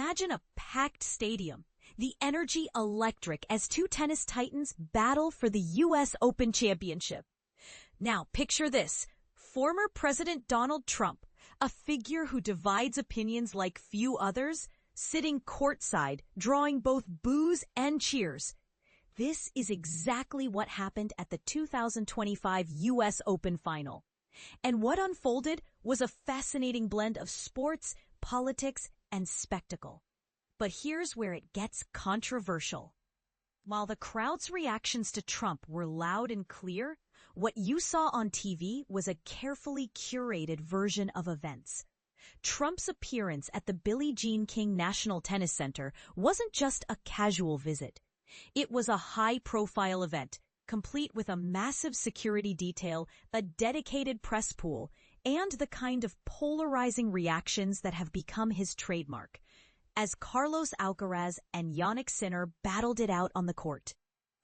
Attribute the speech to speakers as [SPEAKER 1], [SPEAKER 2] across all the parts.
[SPEAKER 1] Imagine a packed stadium, the energy electric as two tennis titans battle for the U.S. Open Championship. Now, picture this. Former President Donald Trump, a figure who divides opinions like few others, sitting courtside, drawing both boos and cheers. This is exactly what happened at the 2025 U.S. Open final. And what unfolded was a fascinating blend of sports, politics, and spectacle. But here's where it gets controversial. While the crowd's reactions to Trump were loud and clear, what you saw on TV was a carefully curated version of events. Trump's appearance at the Billie Jean King National Tennis Center wasn't just a casual visit. It was a high-profile event, complete with a massive security detail, a dedicated press pool, and the kind of polarizing reactions that have become his trademark, as Carlos Alcaraz and Jannik Sinner battled it out on the court.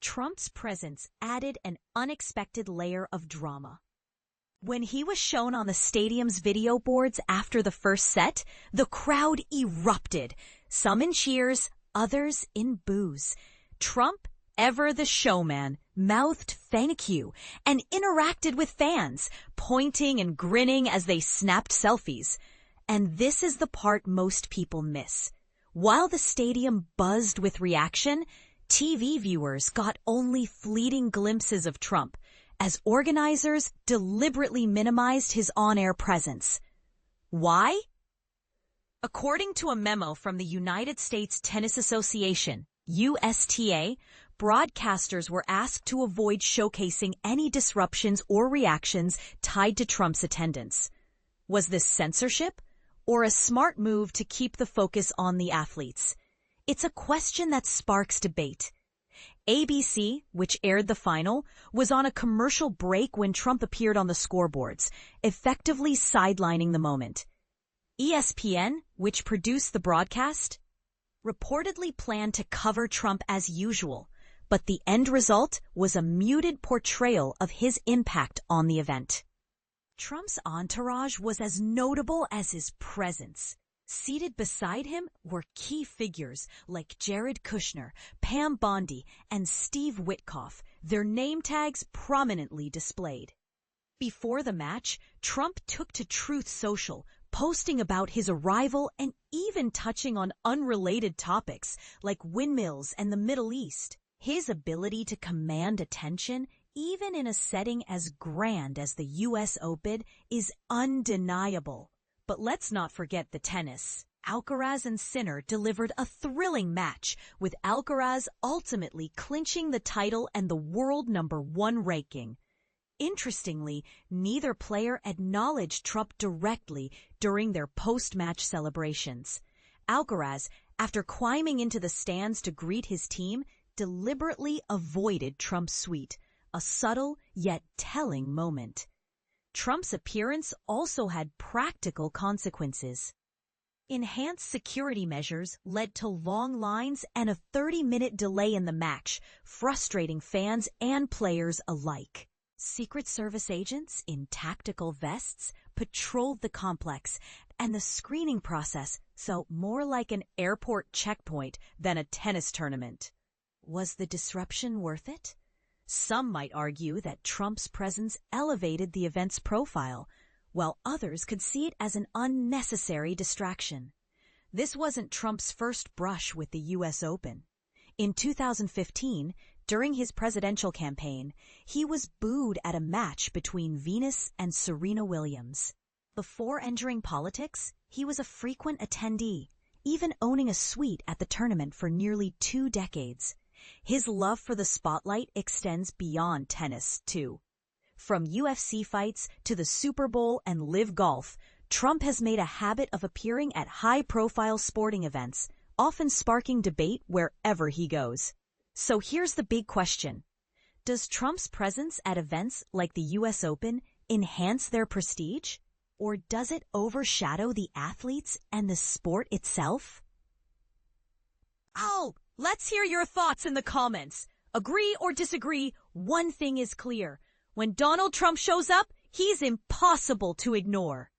[SPEAKER 1] Trump's presence added an unexpected layer of drama. When he was shown on the stadium's video boards after the first set, the crowd erupted, some in cheers, others in boos. Trump, ever the showman, mouthed "thank you" and interacted with fans, pointing and grinning as they snapped selfies. And this is the part most people miss. While the stadium buzzed with reaction, TV viewers got only fleeting glimpses of Trump, as organizers deliberately minimized his on-air presence. Why? According to a memo from the United States Tennis Association, USTA, broadcasters were asked to avoid showcasing any disruptions or reactions tied to Trump's attendance. Was this censorship, or a smart move to keep the focus on the athletes? It's a question that sparks debate. ABC, which aired the final, was on a commercial break when Trump appeared on the scoreboards, effectively sidelining the moment. ESPN, which produced the broadcast, reportedly planned to cover Trump as usual, but the end result was a muted portrayal of his impact on the event. Trump's entourage was as notable as his presence. Seated beside him were key figures like Jared Kushner, Pam Bondi, and Steve Witkoff, their name tags prominently displayed. Before the match, Trump took to Truth Social, posting about his arrival and even touching on unrelated topics like windmills and the Middle East. His ability to command attention, even in a setting as grand as the U.S. Open, is undeniable. But let's not forget the tennis. Alcaraz and Sinner delivered a thrilling match, with Alcaraz ultimately clinching the title and the world #1 ranking. Interestingly, neither player acknowledged Trump directly during their post-match celebrations. Alcaraz, after climbing into the stands to greet his team, deliberately avoided Trump's suite, a subtle yet telling moment. Trump's appearance also had practical consequences. Enhanced security measures led to long lines and a 30-minute delay in the match, frustrating fans and players alike. Secret Service agents in tactical vests patrolled the complex, and the screening process felt more like an airport checkpoint than a tennis tournament. Was the disruption worth it? Some might argue that Trump's presence elevated the event's profile, while others could see it as an unnecessary distraction. This wasn't Trump's first brush with the U.S. Open. In 2015, during his presidential campaign, he was booed at a match between Venus and Serena Williams. Before entering politics, he was a frequent attendee, even owning a suite at the tournament for nearly 2 decades. His love for the spotlight extends beyond tennis, too. From UFC fights to the Super Bowl and LIV Golf, Trump has made a habit of appearing at high-profile sporting events, often sparking debate wherever he goes. So here's the big question. Does Trump's presence at events like the U.S. Open enhance their prestige? Or does it overshadow the athletes and the sport itself? Let's hear your thoughts in the comments. Agree or disagree, one thing is clear. When Donald Trump shows up, he's impossible to ignore.